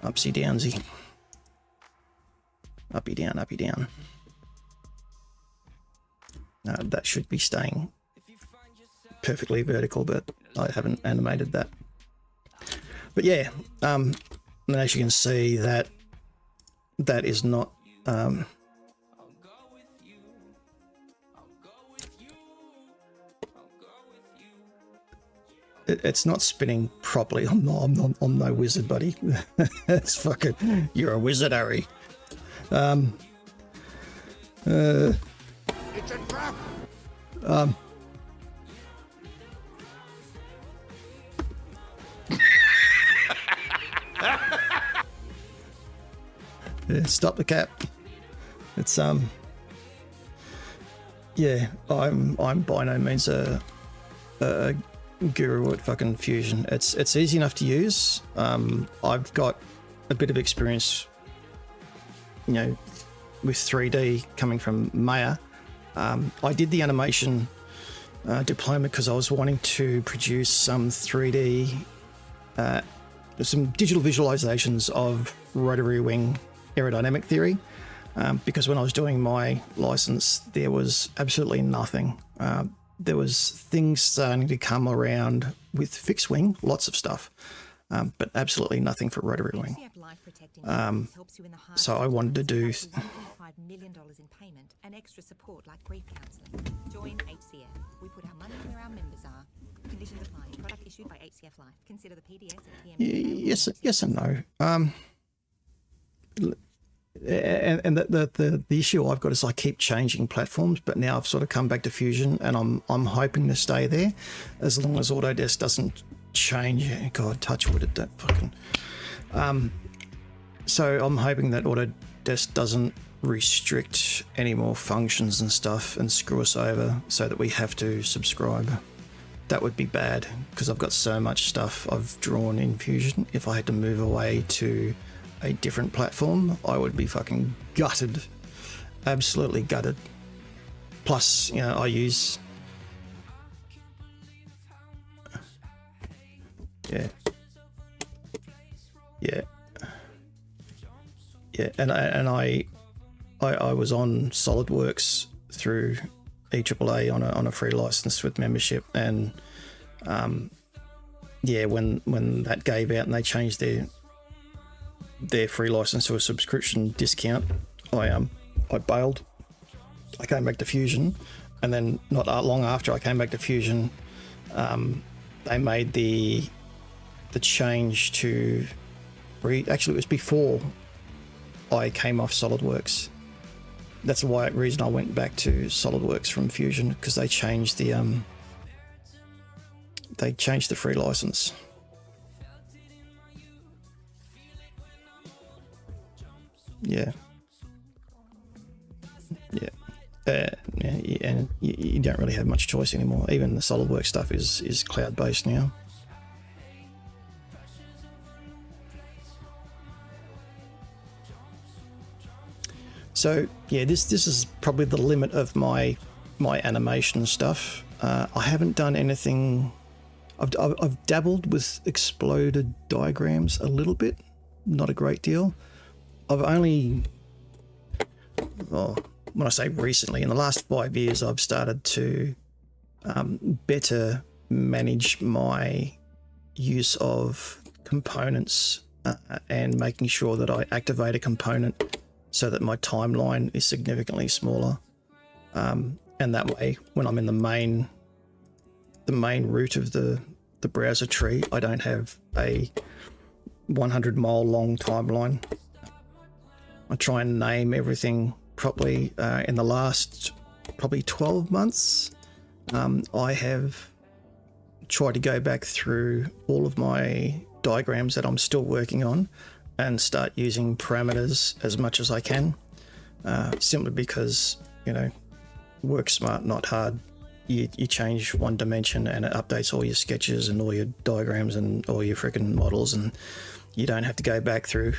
Upsy downsy. Uppy down, uppy down. That should be staying perfectly vertical, but I haven't animated that. But yeah, and as you can see, that is not it's not spinning properly. I'm no wizard, buddy. It's fucking, you're a wizard, Harry. It's a trap. Yeah, stop the cap. It's yeah, I'm by no means a guru at fucking Fusion. It's easy enough to use. I've got a bit of experience, you know, with 3D coming from Maya. I did the animation diploma because I was wanting to produce some 3D, some digital visualizations of rotary wing aerodynamic theory. Because when I was doing my license, there was absolutely nothing. There was things starting to come around with fixed wing, lots of stuff, but absolutely nothing for rotary wing. So I wanted to do $5 million in payment and extra support like grief counselling. Join HCF. We put our money where our members are. Conditions apply. Product issued by HCF Life. Consider the PDS and PMS. Yes and no. And the issue I've got is I keep changing platforms, but now I've sort of come back to Fusion, and I'm hoping to stay there as long as Autodesk doesn't change. God, touch wood at that fucking. So I'm hoping that Autodesk doesn't restrict any more functions and stuff and screw us over so that we have to subscribe. That would be bad because I've got so much stuff I've drawn in Fusion. If I had to move away to a different platform, I would be fucking gutted, absolutely gutted. Plus, you know, I use yeah, and I was on SolidWorks through EAAA on a free license with membership, and yeah, when that gave out and they changed their free license to a subscription discount, I bailed. I came back to Fusion, and then not long after I came back to Fusion, they made the change to actually it was before I came off SolidWorks. That's the reason I went back to SolidWorks from Fusion, because they changed the free license. Yeah. And you don't really have much choice anymore. Even the SolidWorks stuff is cloud-based now. So yeah, this is probably the limit of my animation stuff. I haven't done anything. I've dabbled with exploded diagrams a little bit, not a great deal. I've only, when I say recently, in the last 5 years, I've started to better manage my use of components and making sure that I activate a component so that my timeline is significantly smaller. And that way, when I'm in the main root of the browser tree, I don't have a 100-mile long timeline. I try and name everything properly. In the last probably 12 months, I have tried to go back through all of my diagrams that I'm still working on and start using parameters as much as I can, simply because, you know, work smart, not hard. You change one dimension and it updates all your sketches and all your diagrams and all your freaking models, and you don't have to go back through.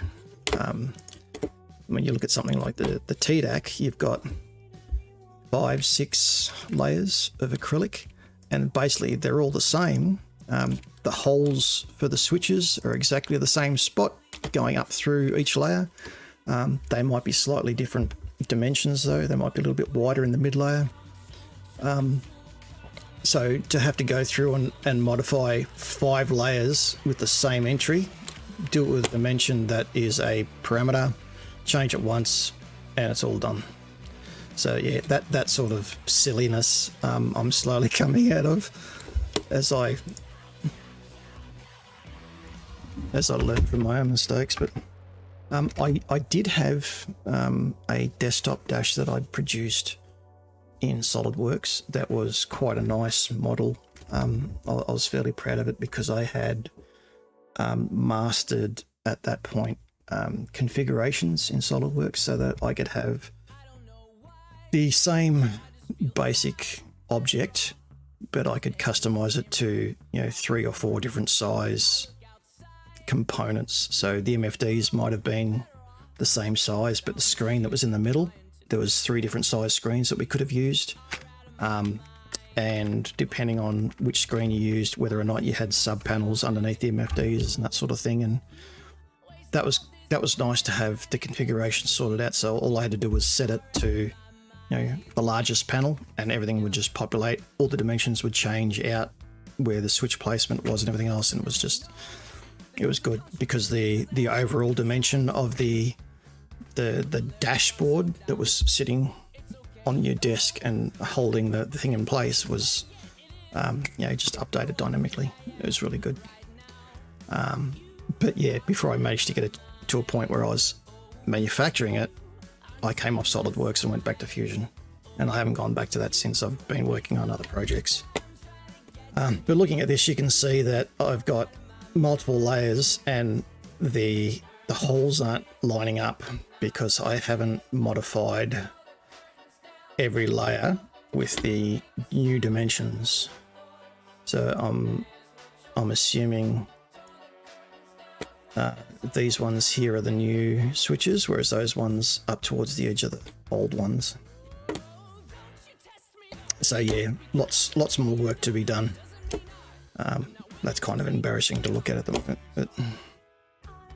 When you look at something like the TDAC, you've got 5-6 layers of acrylic, and basically they're all the same. The holes for the switches are exactly the same spot. going up through each layer. They might be slightly different dimensions though. They might be a little bit wider in the mid layer. So to have to go through and modify 5 layers with the same entry, do it with a dimension that is a parameter, change it once, and it's all done. So yeah, that sort of silliness I'm slowly coming out of as I learn from my own mistakes. But I did have a desktop dash that I'd produced in SolidWorks that was quite a nice model. I was fairly proud of it because I had mastered at that point configurations in SolidWorks so that I could have the same basic object, but I could customize it to 3 or 4 different size components. So the MFDs might have been the same size, but the screen that was in the middle, there was 3 different size screens that we could have used, and depending on which screen you used, whether or not you had sub panels underneath the MFDs and that sort of thing. And that was nice to have the configuration sorted out. So all I had to do was set it to the largest panel, and everything would just populate. All the dimensions would change out where the switch placement was and everything else, and it was good because the overall dimension of the dashboard that was sitting on your desk and holding the thing in place was just updated dynamically. It was really good. But yeah, before I managed to get it to a point where I was manufacturing it, I came off SolidWorks and went back to Fusion, and I haven't gone back to that since. I've been working on other projects. But looking at this, you can see that I've got multiple layers and the holes aren't lining up because I haven't modified every layer with the new dimensions. So I'm assuming these ones here are the new switches, whereas those ones up towards the edge are the old ones. So yeah, lots more work to be done. That's kind of embarrassing to look at the moment, but